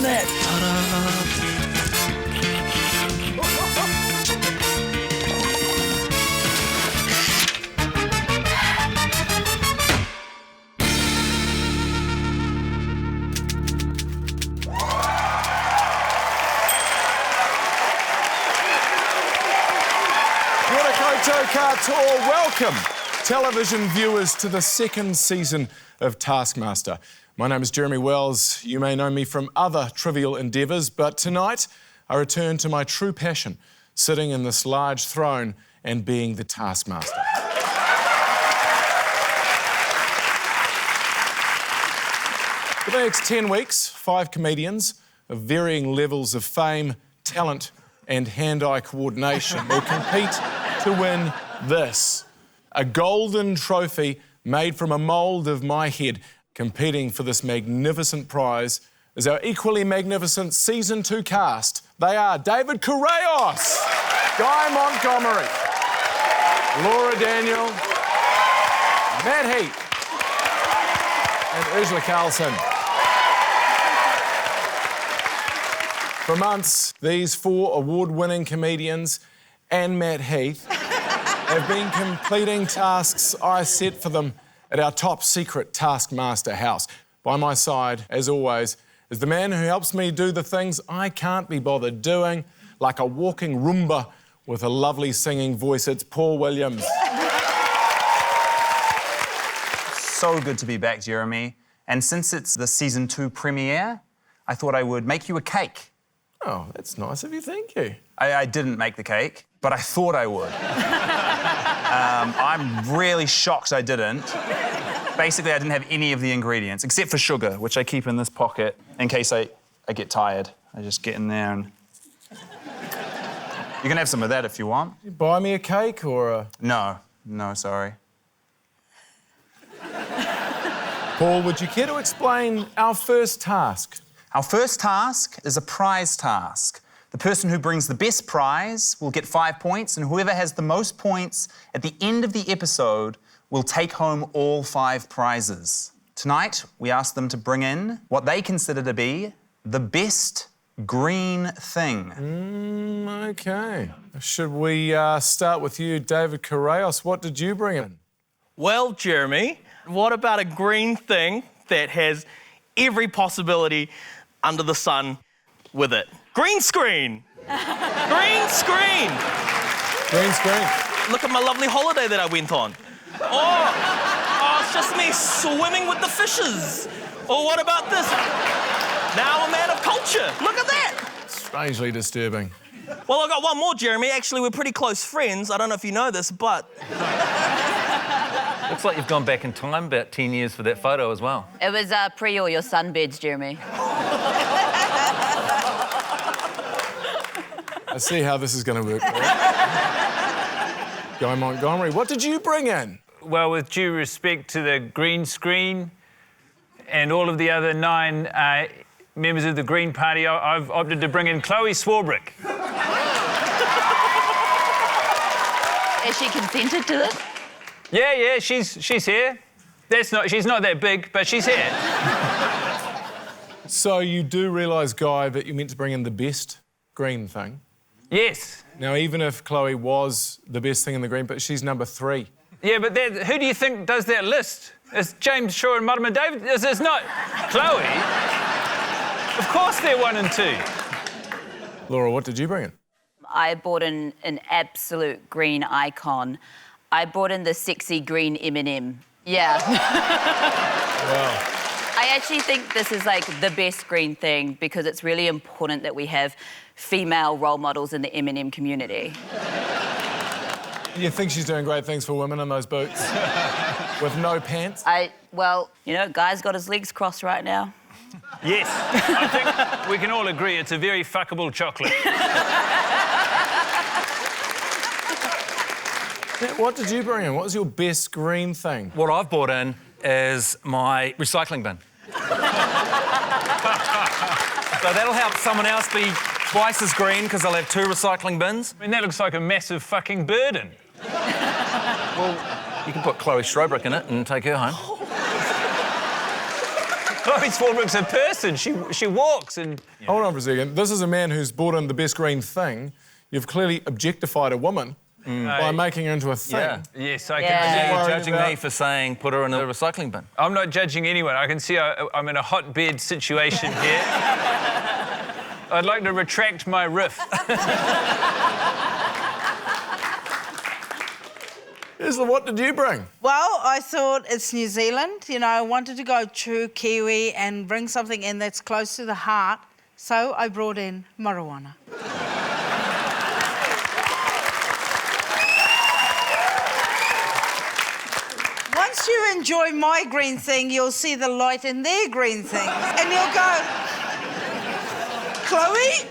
open it. Ta-da. Katoa, welcome, television viewers, to the second season of Taskmaster. My name is Jeremy Wells. You may know me from other trivial endeavours, but tonight I return to my true passion, sitting in this large throne and being the Taskmaster. For the next 10 weeks, 5 comedians of varying levels of fame, talent and hand-eye coordination will compete to win this, a golden trophy made from a mould of my head. Competing for this magnificent prize is our equally magnificent Season 2 cast. They are David Correos, Guy Montgomery, Laura Daniel, Matt Heath and Ursula Carlson. For months, these 4 award-winning comedians and Matt Heath have been completing tasks I set for them at our top-secret Taskmaster house. By my side, as always, is the man who helps me do the things I can't be bothered doing, like a walking Roomba with a lovely singing voice. It's Paul Williams. So good to be back, Jeremy. And since it's the Season 2 premiere, I thought I would make you a cake. Oh, that's nice of you, thank you. I didn't make the cake, but I thought I would. I'm really shocked I didn't. Basically, I didn't have any of the ingredients, except for sugar, which I keep in this pocket in case I get tired. I just get in there and... You can have some of that if you want. You buy me a cake or a... No, sorry. Paul, would you care to explain our first task? Our first task is a prize task. The person who brings the best prize will get 5 points, and whoever has the most points at the end of the episode will take home all 5 prizes. Tonight, we asked them to bring in what they consider to be the best green thing. OK. Should we start with you, David Correos? What did you bring in? Well, Jeremy, what about a green thing that has every possibility under the sun with it? Green screen! Green screen! Green screen. Look at my lovely holiday that I went on. Oh, it's just me swimming with the fishes. Or what about this? Now I'm a man of culture. Look at that. Strangely disturbing. Well, I got one more, Jeremy. Actually, we're pretty close friends. I don't know if you know this, but... Looks like you've gone back in time about 10 years for that photo as well. It was pre all your sunbeds, Jeremy. I see how this is going to work. Guy Montgomery, what did you bring in? Well, with due respect to the green screen and all of the other 9 members of the Green Party, I've opted to bring in Chloe Swarbrick. Has she consented to this? Yeah, she's here. She's not that big, but she's here. So you do realise, Guy, that you meant to bring in the best green thing? Yes. Now, even if Chloe was the best thing in the green, but she's number 3. Yeah, but who do you think does that list? It's James Shaw and Mudman David. It's not Chloe. Of course they're 1 and 2. Laura, what did you bring in? I bought in an absolute green icon. I brought in the sexy green M&M. Yeah. Wow. I actually think this is like the best green thing because it's really important that we have female role models in the M&M community. You think she's doing great things for women in those boots? With no pants? Well, you know, Guy's got his legs crossed right now. Yes, I think we can all agree it's a very fuckable chocolate. What did you bring in? What was your best green thing? What I've brought in is my recycling bin. So that'll help someone else be twice as green because they'll have 2 recycling bins. I mean, that looks like a massive fucking burden. Well, you can put Chloe Swarbrick in it and take her home. Oh, Chloe Swarbrick's a person. She walks and... Hold on for a second. This is a man who's brought in the best green thing. You've clearly objectified a woman by making her into a thing. Yeah. Yes, I Yeah. can. You're Worried judging about- me for saying put her in a recycling bin. I'm not judging anyone. I can see I'm in a hotbed situation here. I'd like to retract my riff. Isla, what did you bring? Well, I thought it's New Zealand. You know, I wanted to go true Kiwi and bring something in that's close to the heart. So I brought in marijuana. Once you enjoy my green thing, you'll see the light in their green thing. And you'll go, Chloe?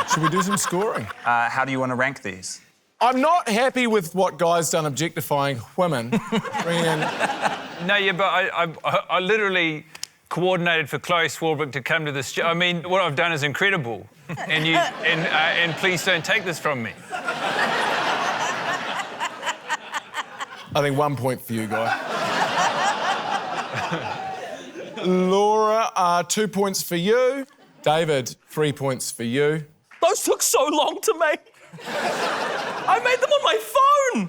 Should we do some scoring? How do you want to rank these? I'm not happy with what Guy's done objectifying women. Bringing in... No, yeah, but I literally coordinated for Chloe Swarbrick to come to this. I mean, what I've done is incredible, and please don't take this from me. I think 1 point for you, Guy. Laura, 2 points for you. David, 3 points for you. Those took so long to make. I made them on my phone.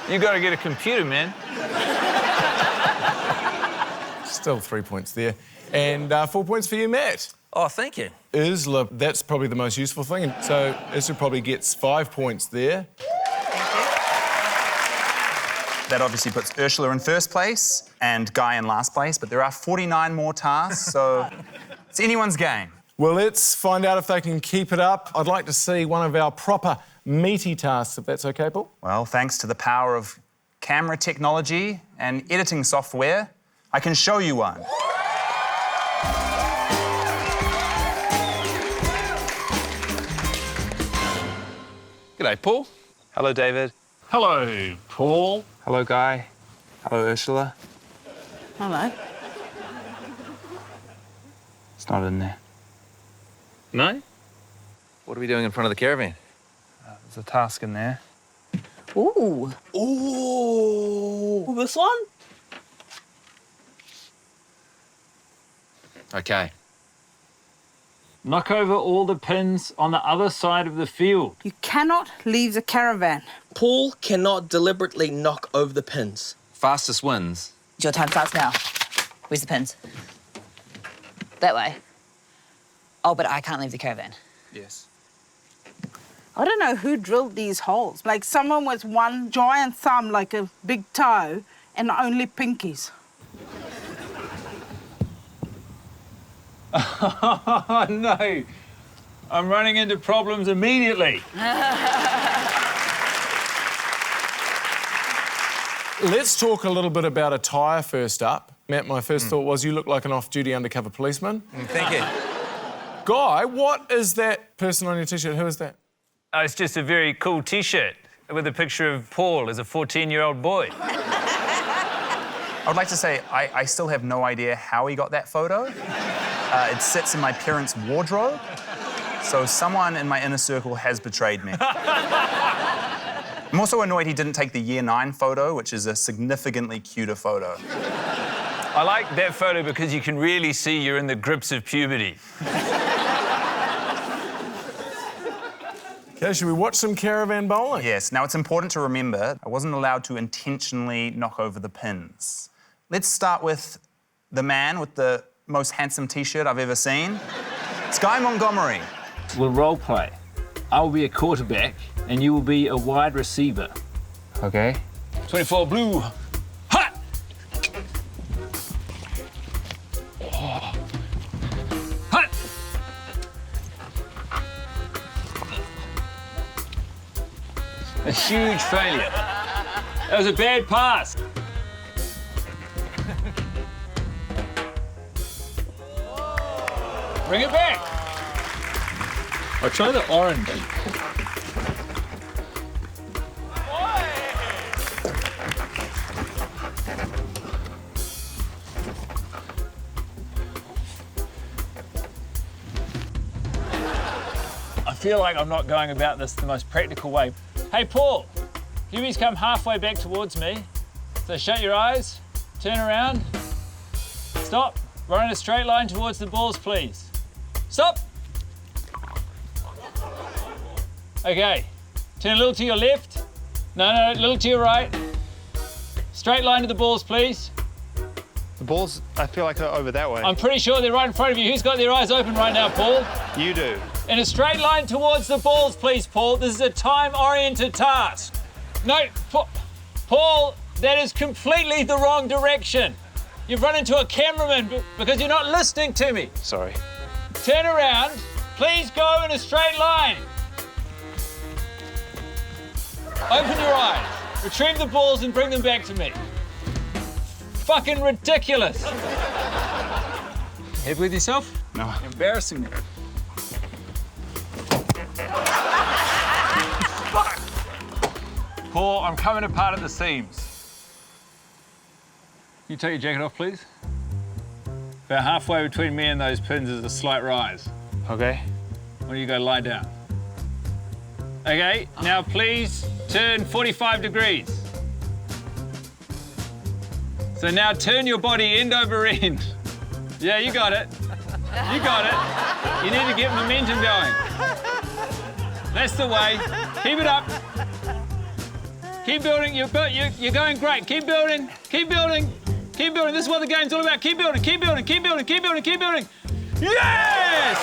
You got to get a computer, man. Still 3 points there. And 4 points for you, Matt. Oh, thank you. Isla, that's probably the most useful thing. And so Isla probably gets 5 points there. That obviously puts Ursula in first place and Guy in last place, but there are 49 more tasks, so it's anyone's game. Well, let's find out if they can keep it up. I'd like to see one of our proper meaty tasks, if that's okay, Paul. Well, thanks to the power of camera technology and editing software, I can show you one. G'day, Paul. Hello, David. Hello, Paul. Hello, Guy. Hello, Ursula. Hello. It's not in there. No? What are we doing in front of the caravan? There's a task in there. Ooh. Ooh, this one? Okay. Knock over all the pins on the other side of the field. You cannot leave the caravan. Paul cannot deliberately knock over the pins. Fastest wins. Your time starts now. Where's the pins? That way. Oh, but I can't leave the caravan. Yes. I don't know who drilled these holes. Like someone with one giant thumb, like a big toe, and only pinkies. Oh, no. I'm running into problems immediately. Let's talk a little bit about attire first up. Matt, my first thought was you look like an off-duty undercover policeman. Thank you. Guy, what is that person on your T-shirt? Who is that? It's just a very cool T-shirt with a picture of Paul as a 14-year-old boy. I would like to say I still have no idea how he got that photo. It sits in my parents' wardrobe, so someone in my inner circle has betrayed me. I'm also annoyed he didn't take the Year 9 photo, which is a significantly cuter photo. I like that photo because you can really see you're in the grips of puberty. Okay, should we watch some caravan bowling? Yes, now it's important to remember I wasn't allowed to intentionally knock over the pins. Let's start with the man with the most handsome T-shirt I've ever seen. It's Guy Montgomery. We'll role play. I will be a quarterback and you will be a wide receiver. Okay. 24 blue. Hot! Oh. Hot! A huge failure. That was a bad pass. Bring it back. I'll try the orange. I feel like I'm not going about this the most practical way. Hey, Paul, you please come halfway back towards me. So shut your eyes turn around. Stop. Run in a straight line towards the balls, please. Stop. Okay. Turn a little to your left. No, a little to your right. Straight line to the balls, please. The balls, I feel like, are over that way. I'm pretty sure they're right in front of you. Who's got their eyes open right now, Paul? You do. In a straight line towards the balls, please, Paul. This is a time-oriented task. No, Paul, that is completely the wrong direction. You've run into a cameraman because you're not listening to me. Sorry. Turn around. Please go in a straight line. Open your eyes. Retrieve the balls and bring them back to me. Fucking ridiculous. Happy with yourself? No. Embarrassing me. Paul, I'm coming apart at the seams. Can you take your jacket off, please? About halfway between me and those pins is a slight rise. Okay. Why don't you go lie down? Okay, now please turn 45 degrees. So now turn your body end over end. Yeah, you got it. You got it. You need to get momentum going. That's the way. Keep it up. Keep building. You're going great. Keep building. Keep building. Keep building. This is what the game's all about. Keep building. Keep building. Keep building. Keep building. Keep building. Yes!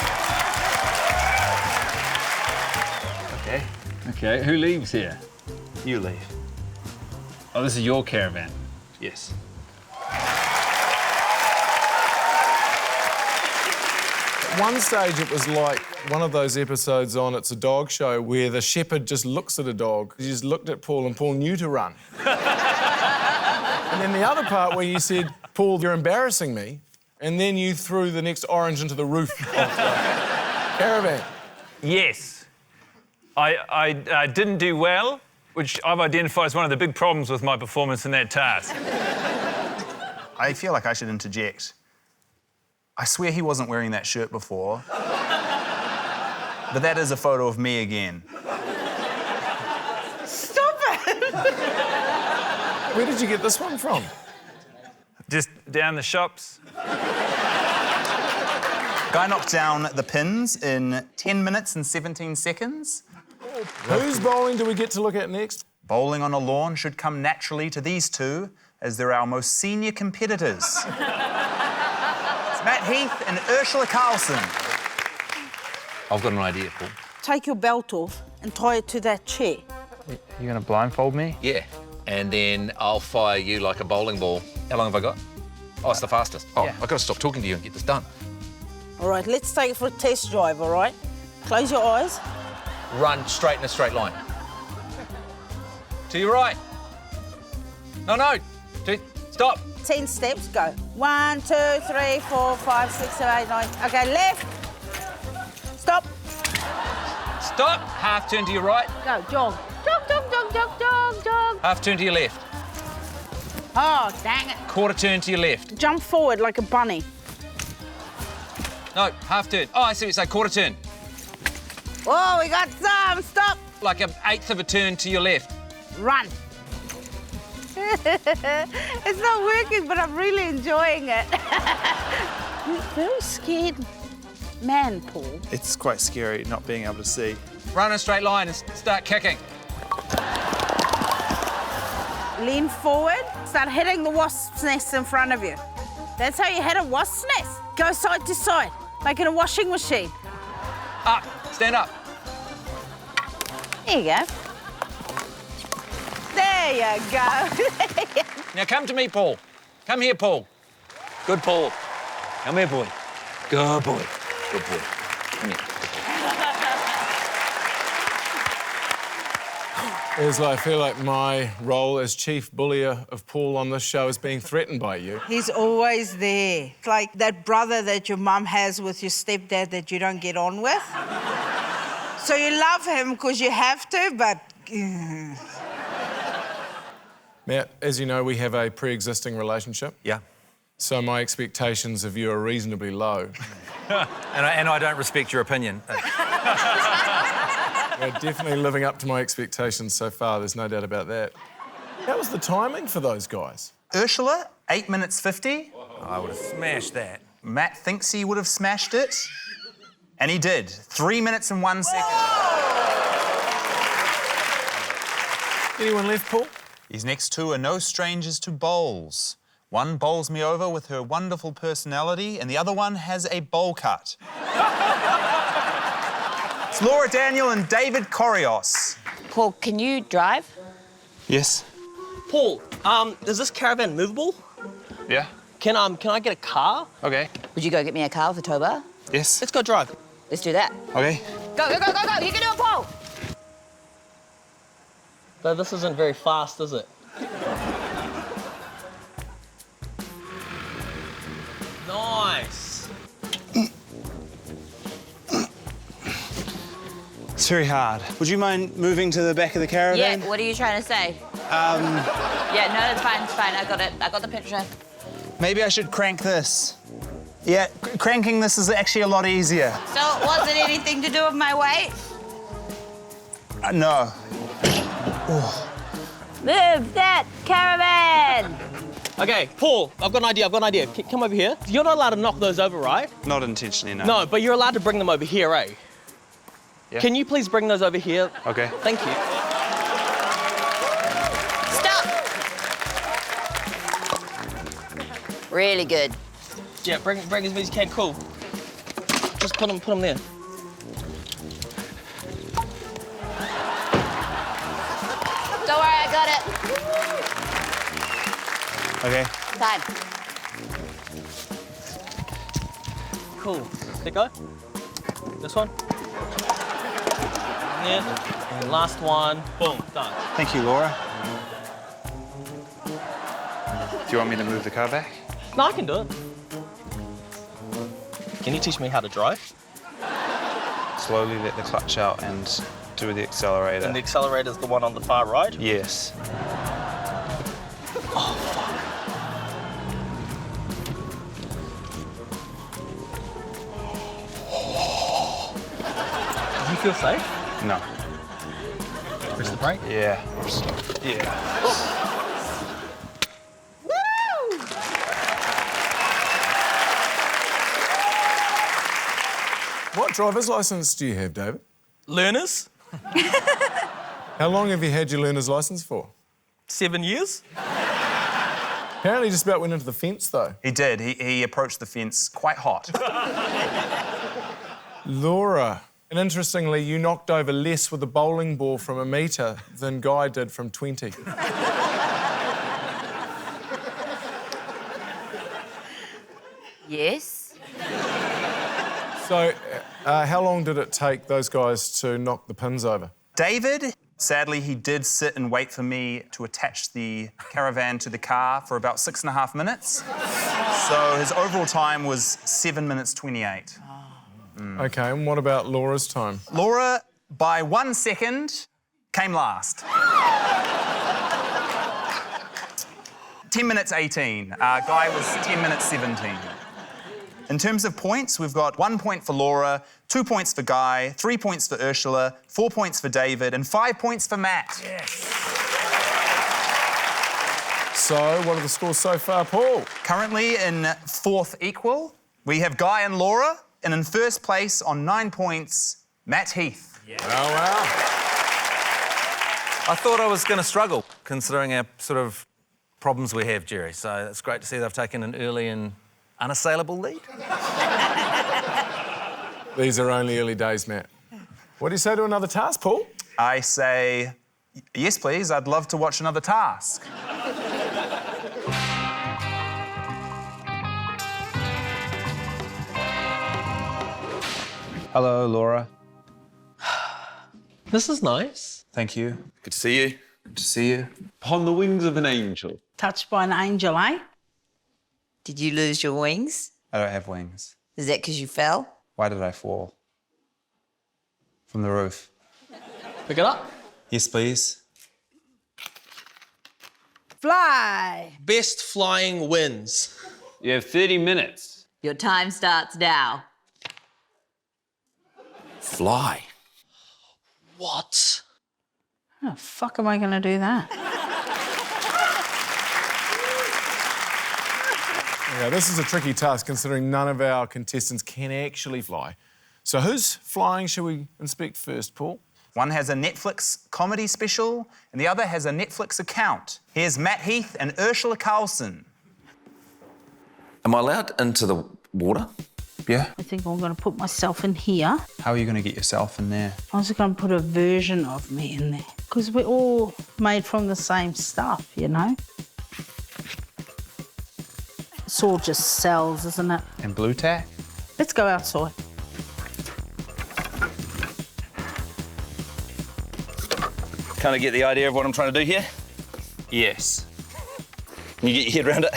Okay. Okay, who leaves here? You leave. Oh, this is your caravan. Yes. At one stage, it was like one of those episodes on It's a Dog Show where the shepherd just looks at a dog. He just looked at Paul and Paul knew to run. And then the other part where you said, Paul, you're embarrassing me, and then you threw the next orange into the roof of the caravan. Yes. I didn't do well, which I've identified as one of the big problems with my performance in that task. I feel like I should interject. I swear he wasn't wearing that shirt before. But that is a photo of me again. Stop it! Where did you get this one from? Just down the shops. Guy knocked down the pins in 10 minutes and 17 seconds. Whose bowling do we get to look at next? Bowling on a lawn should come naturally to these two, as they're our most senior competitors. It's Matt Heath and Ursula Carlson. I've got an idea, Paul. Take your belt off and tie it to that chair. You're gonna blindfold me? Yeah, and then I'll fire you like a bowling ball. How long have I got? Oh, it's the fastest. Oh, Yeah. I've got to stop talking to you and get this done. All right, let's take it for a test drive, all right? Close your eyes. Run straight in a straight line. To your right. No. Stop. 10 steps, go. 1, 2, 3, 4, 5, 6, 7, 8, 9. Okay, left. Stop. Stop. Half turn to your right. Go, jog. Jog. Half turn to your left. Oh, dang it. Quarter turn to your left. Jump forward like a bunny. No, half turn. Oh, I see what you say. Quarter turn. Oh, we got some. Stop. Like an eighth of a turn to your left. Run. It's not working, but I'm really enjoying it. You're a very scared man, Paul. It's quite scary not being able to see. Run in a straight line and start kicking. Lean forward. Start hitting the wasp's nest in front of you. That's how you hit a wasp's nest. Go side to side, like in a washing machine. Up. Stand up. There you go. There you go. Now come to me, Paul. Come here, Paul. Good, Paul. Come here, boy. Good boy. Good boy. Come here. Ursula, I feel like my role as chief bullier of Paul on this show is being threatened by you. He's always there. It's like that brother that your mum has with your stepdad that you don't get on with. So you love him because you have to, but... Matt, as you know, we have a pre-existing relationship. Yeah. So my expectations of you are reasonably low. And I don't respect your opinion. You're definitely living up to my expectations so far, there's no doubt about that. How was the timing for those guys? Ursula 8 minutes 50. I would have smashed that. Matt thinks he would have smashed it. And he did. 3 minutes and 1 second. Anyone left, Paul? These next two are no strangers to bowls. One bowls me over with her wonderful personality, and the other one has a bowl cut. It's Laura Daniel and David Corios. Paul, can you drive? Yes. Paul, is this Caravan movable? Yeah. Can I get a car? Okay. Would you go get me a car with a tow bar? Yes. Let's go drive. Let's do that. Okay. Go, go, go, go, go. You can do it, Paul. Though this isn't very fast, is it? Nice. It's very hard. Would you mind moving to the back of the caravan? Yeah, what are you trying to say? Yeah, no, it's fine, it's fine. I got it. I got the picture. Maybe I should crank this. Yeah, cranking this is actually a lot easier. So it wasn't anything to do with my weight? No. Move that caravan! Okay, Paul, I've got an idea. Come over here. You're not allowed to knock those over, right? Not intentionally, no. No, but you're allowed to bring them over here, eh? Yeah. Can you please bring those over here? Okay. Thank you. Stop! Really good. Yeah, bring as many as you can. Cool. Just put them there. Don't worry, I got it. Okay. Time. Cool. Let go. This one. Yeah. And last one. Boom. Done. Thank you, Laura. Do you want me to move the car back? No, I can do it. Can you teach me how to drive? Slowly let the clutch out and do the accelerator. And the accelerator's the one on the far right? Yes. Do you feel safe? No. Press the brake? Yeah. Yeah. What driver's licence do you have, David? Learners? How long have you had your learner's licence for? 7 years? Apparently just about went into the fence, though. He did. He approached the fence quite hot. Laura, and interestingly, you knocked over less with a bowling ball from 1 metre than Guy did from 20. Yes. So, how long did it take those guys to knock the pins over? David, sadly, he did sit and wait for me to attach the caravan to the car for about 6.5 minutes. So his overall time was 7 minutes 28. OK, and what about Laura's time? Laura, by 1 second, came last. 10 minutes 18. Guy was 10 minutes 17. In terms of points, we've got 1 point for Laura, 2 points for Guy, 3 points for Ursula, 4 points for David, and 5 points for Matt. Yes. So, what are the scores so far, Paul? Currently in fourth equal, we have Guy and Laura, and in first place on 9 points, Matt Heath. Yeah. Oh, wow. I thought I was going to struggle, considering our sort of problems we have, Jerry. So it's great to see they've taken an early and unassailable lead. These are only early days, Matt. What do you say to another task, Paul? I say, yes, please. I'd love to watch another task. Hello, Laura. This is nice. Thank you. Good to see you. Good to see you. Upon the wings of an angel. Touched by an angel, eh? Did you lose your wings? I don't have wings. Is that because you fell? Why did I fall? From the roof. Pick it up. Yes, please. Fly. Best flying wins. You have 30 minutes. Your time starts now. Fly. What? How the fuck am I going to do that? Yeah, this is a tricky task considering none of our contestants can actually fly. So whose flying shall we inspect first, Paul? One has a Netflix comedy special and the other has a Netflix account. Here's Matt Heath and Ursula Carlson. Am I allowed into the water? Yeah. I think I'm going to put myself in here. How are you going to get yourself in there? I was going to put a version of me in there. Because we're all made from the same stuff, you know? It's all just cells, isn't it? And blue tack? Let's go outside. Kind of get the idea of what I'm trying to do here? Yes. Can you get your head around it?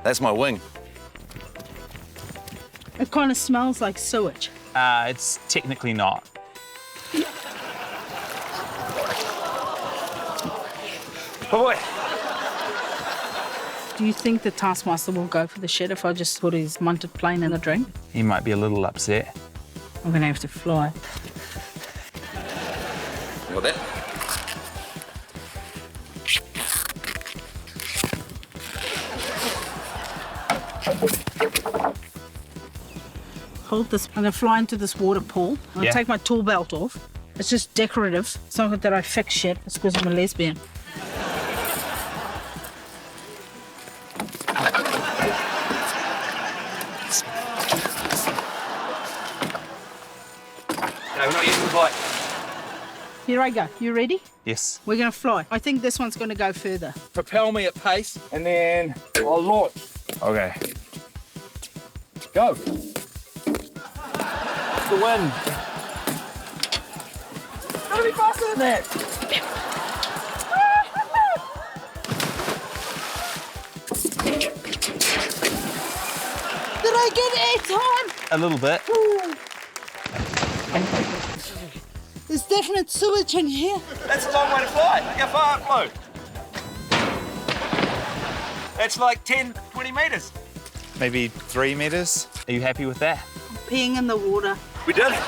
That's my wing. It kind of smells like sewage. It's technically not. Oh boy. Do you think the Taskmaster will go for the shit if I just put his munted plane in the drink? He might be a little upset. I'm going to have to fly. You got that? Hold this. I'm going to fly into this water pool. I'm going to take my tool belt off. It's just decorative. It's not that I fix shit. It's because I'm a lesbian. No, we're not using the bike. Here I go. You ready? Yes. We're going to fly. I think this one's going to go further. Propel me at pace, and then I'll launch. Okay. Go. The wind. Gotta be faster than that. Did I get airtime? A little bit. There's definite sewage in here. That's a long way to fly. Look how far it flew. That's like 10, 20 metres. Maybe 3 meters. Are you happy with that? Peeing in the water. We did it.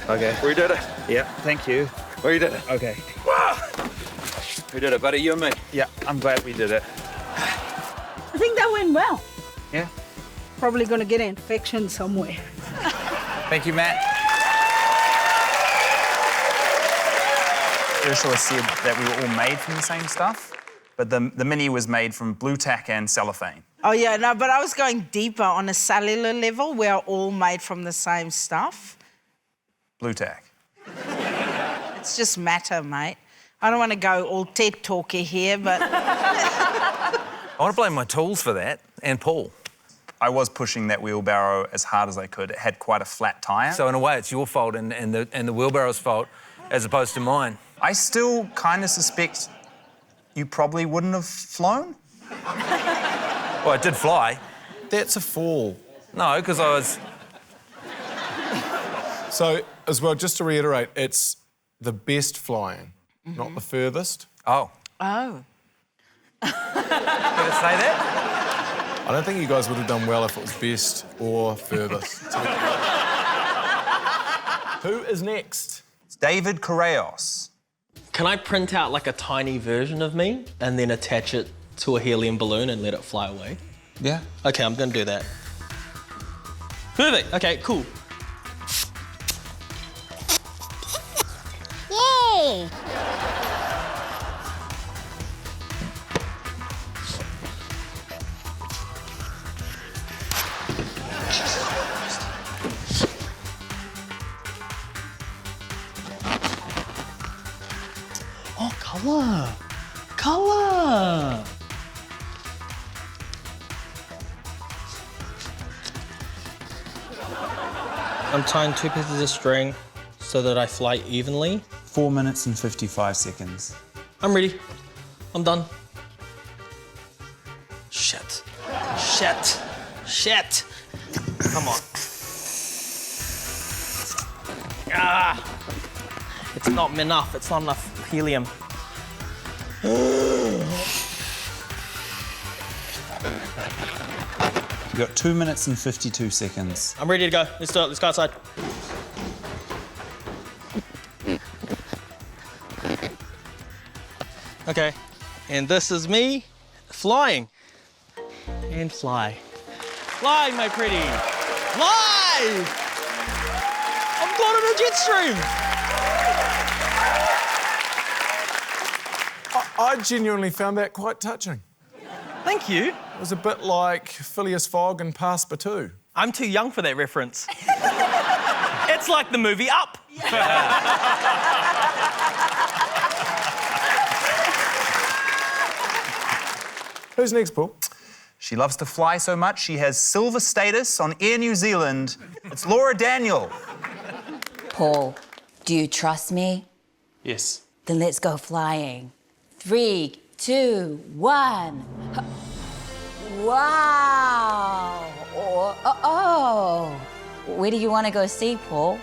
Okay. We did it. Yeah, thank you. We did it. Okay. We did it, buddy. You and me. Yeah, I'm glad we did it. I think that went well. Yeah. Probably going to get an infection somewhere. Thank you, Matt. Ursula said that we were all made from the same stuff, but the mini was made from blue tack and cellophane. Oh, yeah, no, but I was going deeper on a cellular level. We're all made from the same stuff. Blue tack. It's just matter, mate. I don't want to go all TED talky here, but... I want to blame my tools for that, and Paul. I was pushing that wheelbarrow as hard as I could. It had quite a flat tyre. So in a way, it's your fault and the wheelbarrow's fault, as opposed to mine. I still kind of suspect you probably wouldn't have flown. Well, I did fly. That's a fall. No, because I was... So, as well, just to reiterate, it's the best flying, not the furthest. Oh. Oh. Did it say that? I don't think you guys would have done well if it was best or furthest. Who is next? It's David Correos. Can I print out like a tiny version of me and then attach it to a helium balloon and let it fly away? Yeah. Okay, I'm gonna do that. Perfect, okay, cool. Yay! Oh, colour! Colour! I'm tying 2 pieces of string so that I fly evenly. 4 minutes and 55 seconds. I'm ready. I'm done. Shit. Shit. Shit. Come on. Ah. It's not enough. It's not enough helium. You've got 2 minutes and 52 seconds. I'm ready to go. Let's do it. Let's go outside. Okay, and this is me flying. And fly. Fly, my pretty. Fly! I've got on a jet stream. I genuinely found that quite touching. Thank you. It was a bit like Phileas Fogg and Passepartout. I'm too young for that reference. It's like the movie Up. Who's next, Paul? She loves to fly so much she has silver status on Air New Zealand. It's Laura Daniel. Paul, do you trust me? Yes. Then let's go flying. 3, 2, 1. Wow. Oh. Where do you want to go see, Paul?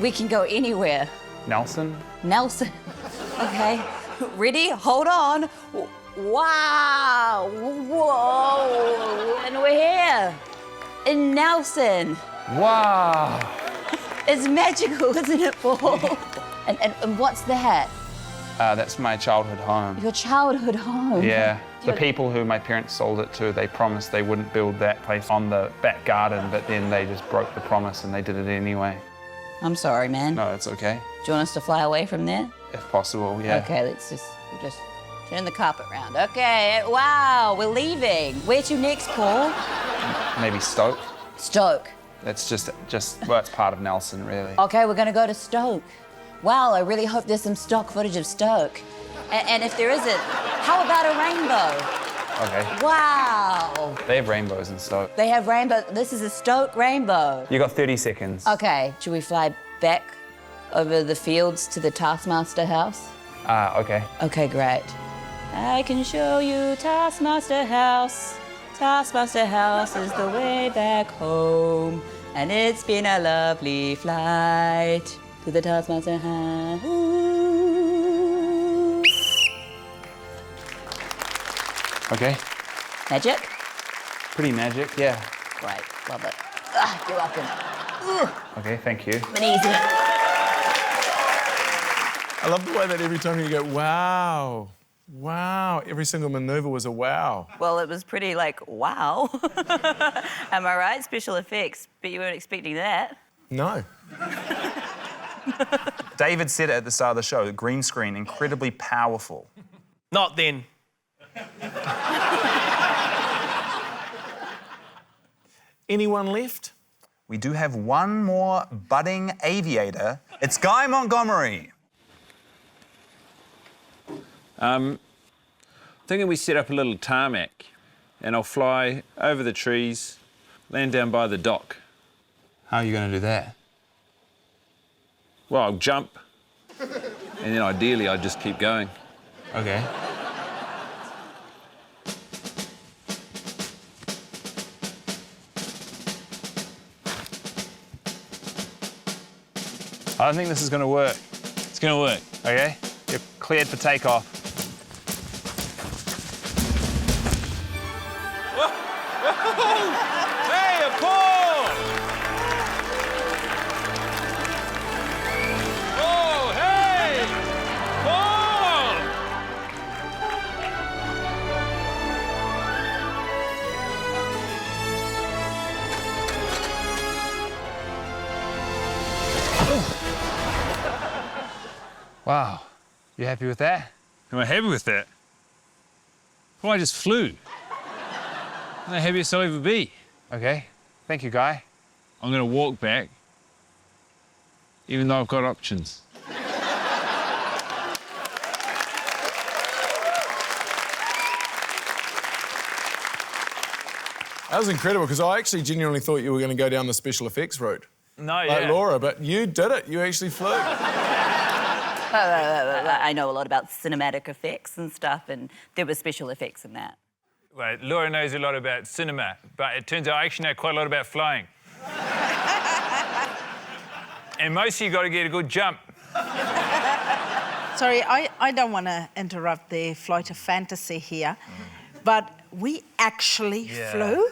We can go anywhere. Nelson? Nelson. Okay. Ready? Hold on. Wow. Whoa. And we're here in Nelson. Wow. It's magical, isn't it, Paul? And what's that? That's my childhood home. Your childhood home. Yeah. The people who my parents sold it to, they promised they wouldn't build that place on the back garden, but then they just broke the promise and they did it anyway. I'm sorry, man. No, it's okay. Do you want us to fly away from there? If possible, yeah. Okay, let's just turn the carpet round. Okay, wow, we're leaving. Where to next, Paul? Maybe Stoke. Stoke. That's just well, it's part of Nelson, really. Okay, we're gonna go to Stoke. Wow, I really hope there's some stock footage of Stoke. And if there isn't, how about a rainbow? Okay. Wow. They have rainbows in Stoke. They have rainbow. This is a Stoke rainbow. You got 30 seconds. Okay, should we fly back over the fields to the Taskmaster house? Okay. Okay, great. I can show you Taskmaster house. Taskmaster house is the way back home. And it's been a lovely flight to the Taskmaster house. Okay. Magic? Pretty magic, yeah. Great, love it. You're welcome. Okay, thank you. Been easy. I love the way that every time you go, wow, wow, every single manoeuvre was a wow. Well, it was pretty like, wow. Am I right? Special effects, but you weren't expecting that. No. David said it at the start of the show, green screen, incredibly powerful. Not then. Anyone left? We do have one more budding aviator. It's Guy Montgomery. Thinking we set up a little tarmac and I'll fly over the trees, land down by the dock. How are you going to do that? Well, I'll jump and then ideally I'll just keep going. Okay. I don't think this is going to work. It's going to work. Okay? You're cleared for takeoff. Hey, Paul! Oh, hey! Paul! Wow. You happy with that? Am I happy with that? Well, I just flew. I'm the happiest I'll ever be. Okay. Thank you, Guy. I'm going to walk back, even though I've got options. That was incredible, because I actually genuinely thought you were going to go down the special effects route. No, Like Laura, but you did it. You actually flew. I know a lot about cinematic effects and stuff, and there were special effects in that. Well, Laura knows a lot about cinema, but it turns out I actually know quite a lot about flying. And mostly you got to get a good jump. Sorry, I don't want to interrupt the flight of fantasy here, but we actually flew.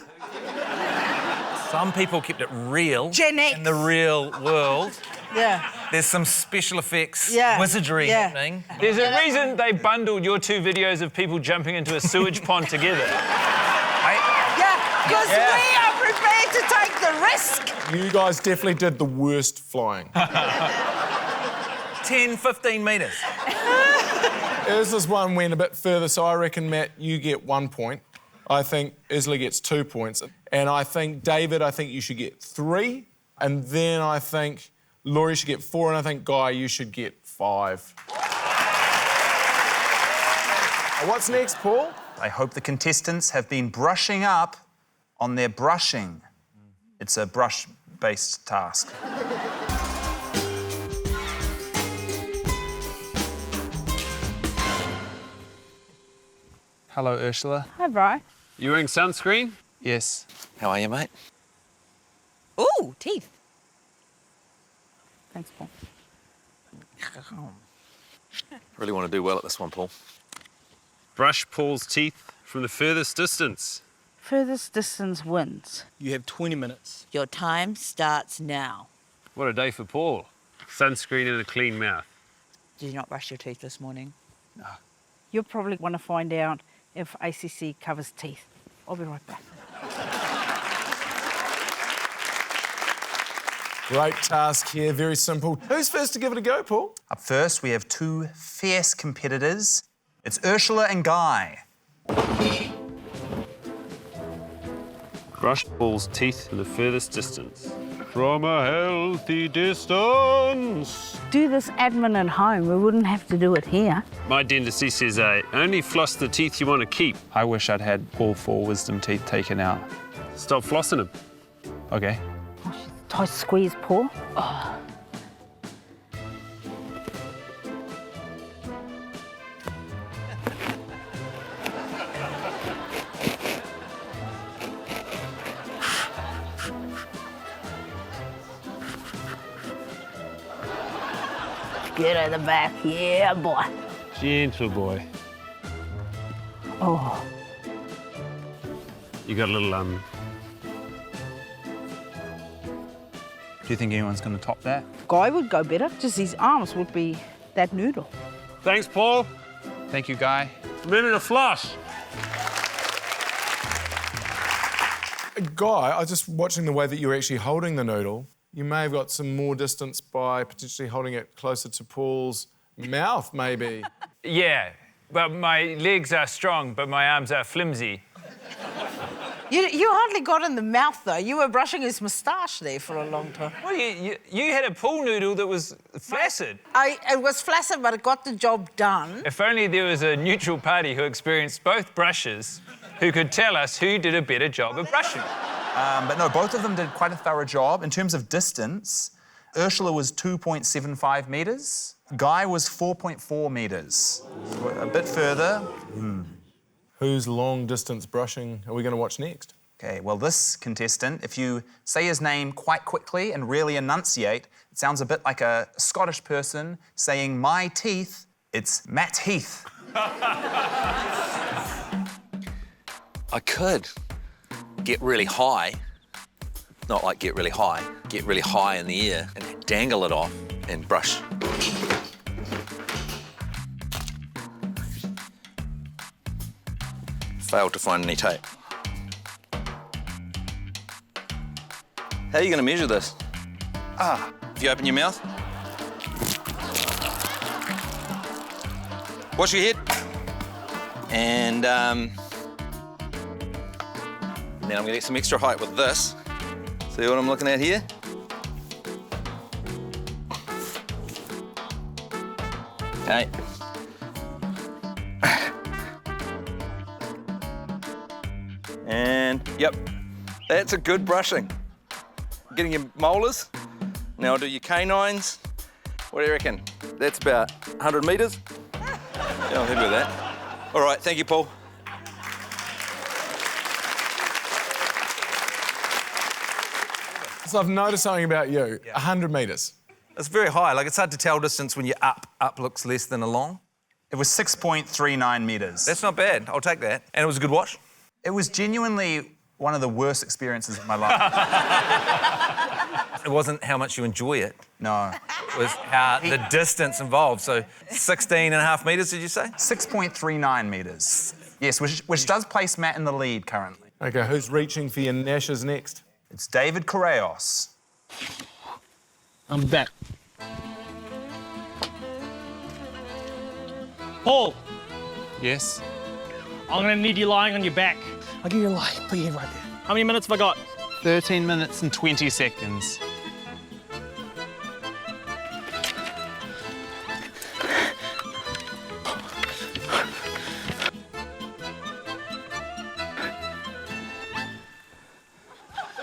Some people kept it real Gen X. in the real world. Yeah. There's some special effects, Yeah. wizardry Yeah. happening. There's a reason they bundled your 2 videos of people jumping into a sewage pond together. Yeah, because we are prepared to take the risk. You guys definitely did the worst flying. 10, 15 metres. Here's this one went a bit further, so I reckon, Matt, you get 1 point. I think Isley gets 2 points. And I think, David, you should get 3. And then I think Laurie should get 4. And I think, Guy, you should get 5. What's next, Paul? I hope the contestants have been brushing up on their brushing. It's a brush-based task. Hello, Ursula. Hi, bro. You wearing sunscreen? Yes. How are you, mate? Ooh, teeth. Thanks, Paul. Really want to do well at this one, Paul. Brush Paul's teeth from the furthest distance. Furthest distance wins. You have 20 minutes. Your time starts now. What a day for Paul. Sunscreen and a clean mouth. Did you not brush your teeth this morning? You'll probably want to find out if ACC covers teeth. I'll be right back. Great task here, very simple. Who's first to give it a go, Paul? Up first, we have 2 fierce competitors. It's Ursula and Guy. Brush Paul's teeth from the furthest distance. From a healthy distance. Do this admin at home. We wouldn't have to do it here. My dentist says only floss the teeth you want to keep. I wish I'd had all 4 wisdom teeth taken out. Stop flossing them. Okay. Tight squeeze, Paul. Get at the back, yeah, boy. Gentle boy. Oh, You got a little, Do you think anyone's going to top that? Guy would go better. Just his arms would be that noodle. Thanks, Paul. Thank you, Guy. Remember to floss. Guy, I was just watching the way that you were actually holding the noodle. You may have got some more distance by potentially holding it closer to Paul's mouth, maybe. Yeah, but my legs are strong, but my arms are flimsy. You hardly got in the mouth, though. You were brushing his moustache there for a long time. Well, you had a pool noodle that was flaccid. It was flaccid, but it got the job done. If only there was a neutral party who experienced both brushes who could tell us who did a better job of brushing. But no, both of them did quite a thorough job. In terms of distance, Ursula was 2.75 metres. Guy was 4.4 metres. So a bit further. Whose long distance brushing are we going to watch next? Okay, well, this contestant, if you say his name quite quickly and really enunciate, it sounds a bit like a Scottish person saying my teeth. It's Matt Heath. I could get really high, not like get really high in the air and dangle it off and brush. Failed to find any tape. How are you going to measure this? If you open your mouth. Wash your head. And then I'm going to get some extra height with this. See what I'm looking at here? Okay. And, yep, that's a good brushing. Getting your molars. Now I'll do your canines. What do you reckon? That's about 100 metres. Yeah, I'm happy with that. All right, thank you, Paul. So I've noticed something about you. 100 metres. It's very high. Like, it's hard to tell distance when you're up. Up looks less than along. It was 6.39 metres. That's not bad. I'll take that. And it was a good wash? It was genuinely one of the worst experiences of my life. It wasn't how much you enjoy it. No. It was how the distance involved. So 16.5 metres, did you say? 6.39 metres. Yes, which does place Matt in the lead currently. OK, who's reaching for your Nashes next? It's David Correos. I'm back. Paul, Yes? I'm gonna need you lying on your back. I'll give you a lie. Put your head right there. How many minutes have I got? 13 minutes and 20 seconds.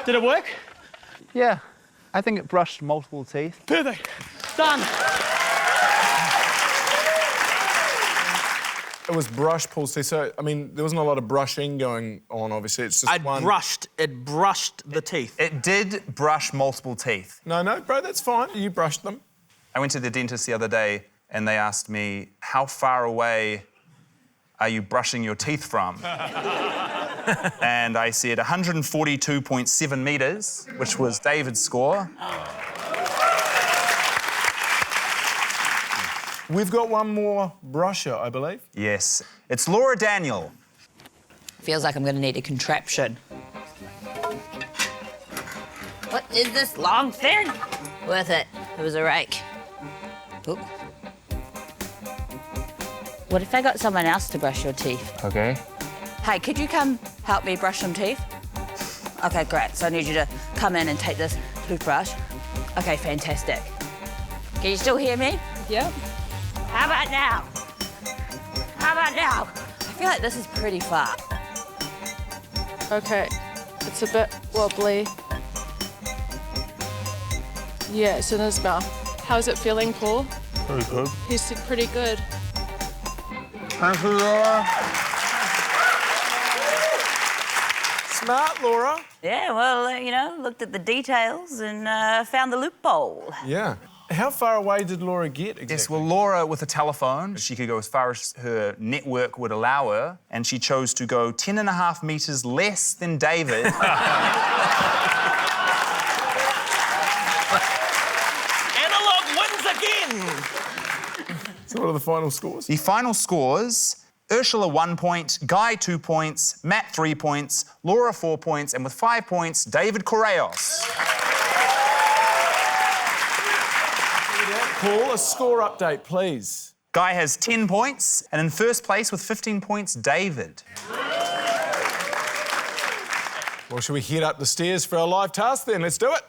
Did it work? Yeah, I think it brushed multiple teeth. Perfect. Done. It was brush, Paul. So, I mean, there wasn't a lot of brushing going on, obviously. It's just It brushed the teeth. It did brush multiple teeth. No, bro, that's fine. You brushed them. I went to the dentist the other day and they asked me, how far away are you brushing your teeth from? And I said 142.7 metres, which was David's score. We've got one more brusher, I believe. Yes. It's Laura Daniel. Feels like I'm going to need a contraption. What is this long thing? Worth it. It was a rake. Oop. What if I got someone else to brush your teeth? Okay. Hey, could you come help me brush some teeth? Okay, great. So I need you to come in and take this toothbrush. Okay, fantastic. Can you still hear me? Yep. How about now? How about now? I feel like this is pretty far. Okay. It's a bit wobbly. Yeah, it's in his mouth. How's it feeling, Paul? Pretty good. He said pretty good. Thank you, Laura. Smart, Laura. Yeah, well, looked at the details and found the loophole. Yeah. How far away did Laura get exactly? Yes, well, Laura, with a telephone, she could go as far as her network would allow her, and she chose to go 10.5 metres less than David. Analog wins again. So what are the final scores? The final scores, Ursula 1 point, Guy 2 points, Matt 3 points, Laura 4 points, and with 5 points, David Correos. Paul, a score update, please. Guy has 10 points, and in first place with 15 points, David. Well, shall we head up the stairs for our live task then? Let's do it.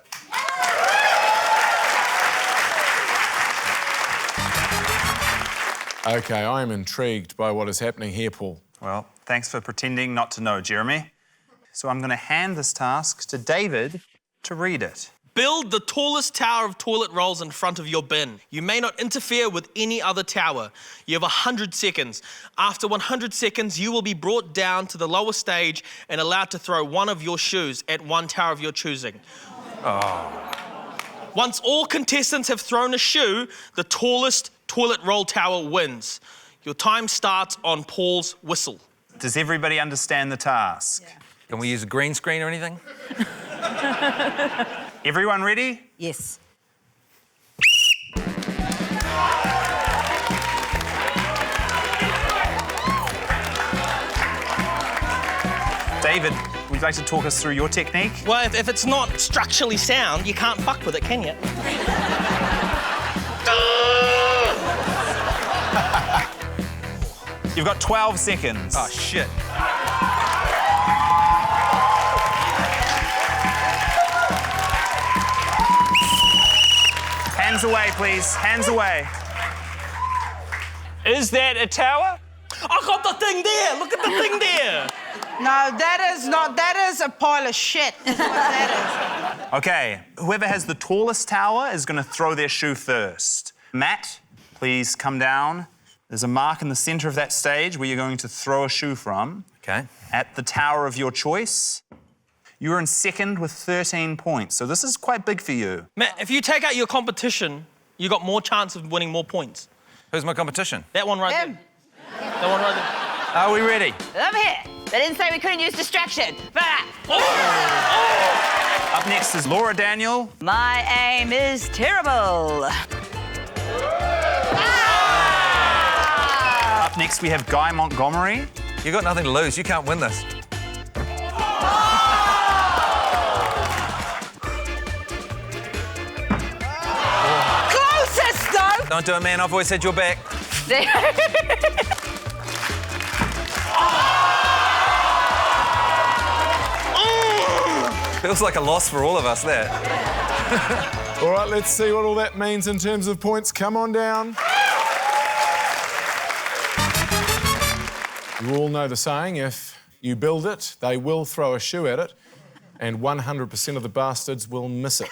OK, I am intrigued by what is happening here, Paul. Well, thanks for pretending not to know, Jeremy. So I'm going to hand this task to David to read it. Build the tallest tower of toilet rolls in front of your bin. You may not interfere with any other tower. You have 100 seconds. After 100 seconds, you will be brought down to the lower stage and allowed to throw one of your shoes at one tower of your choosing. Once all contestants have thrown a shoe, the tallest toilet roll tower wins. Your time starts on Paul's whistle. Does everybody understand the task? Yeah. Can we use a green screen or anything? Everyone ready? Yes. David, would you like to talk us through your technique? Well, if it's not structurally sound, you can't fuck with it, can you? You've got 12 seconds. Oh, shit. Hands away, please. Hands away. Is that a tower? I got the thing there. Look at the thing there. No, that is not. That is a pile of shit. Is what that is. Okay, whoever has the tallest tower is going to throw their shoe first. Matt, please come down. There's a mark in the centre of that stage where you're going to throw a shoe from. Okay. At the tower of your choice. You're in second with 13 points, so this is quite big for you. Matt, if you take out your competition You got more chance of winning more points. Who's my competition? That one right Him. there. That one right there. Are we ready? Over here. They didn't say we couldn't use distraction. Up next is Laura Daniel. My aim is terrible. Up next we have Guy Montgomery. You got nothing to lose. You can't win this. Closest, though. Don't do it, man. I've always had your back. Feels like a loss for all of us, that. All right, let's see what all that means in terms of points. Come on down. You all know the saying, if you build it, they will throw a shoe at it, and 100% of the bastards will miss it.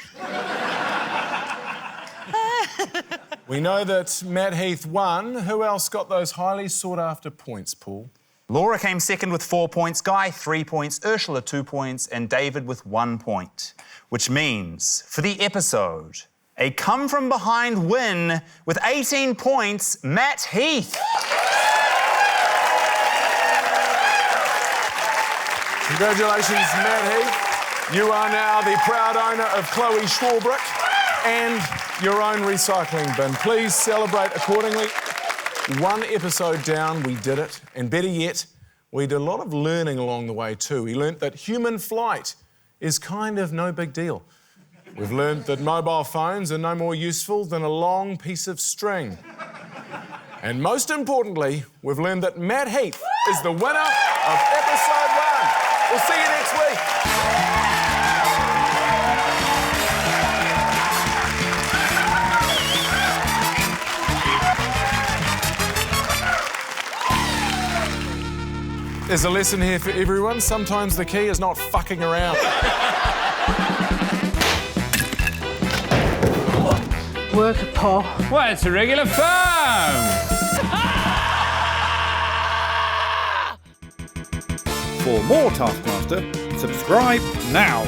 We know that Matt Heath won. Who else got those highly sought-after points, Paul? Laura came second with 4 points, Guy 3 points, Ursula 2 points, and David with 1 point. Which means, for the episode, a come-from-behind win with 18 points, Matt Heath. Congratulations, Matt Heath. You are now the proud owner of Chloe Schwarbrick and your own recycling bin. Please celebrate accordingly. 1 episode down, we did it. And better yet, we did a lot of learning along the way too. We learnt that human flight is kind of no big deal. We've learnt that mobile phones are no more useful than a long piece of string. And most importantly, we've learned that Matt Heath is the winner of episode 1. We'll see you next week. There's a lesson here for everyone. Sometimes the key is not fucking around. Work it, Paul. Well, it's a regular foam. For more Taskmaster, subscribe now.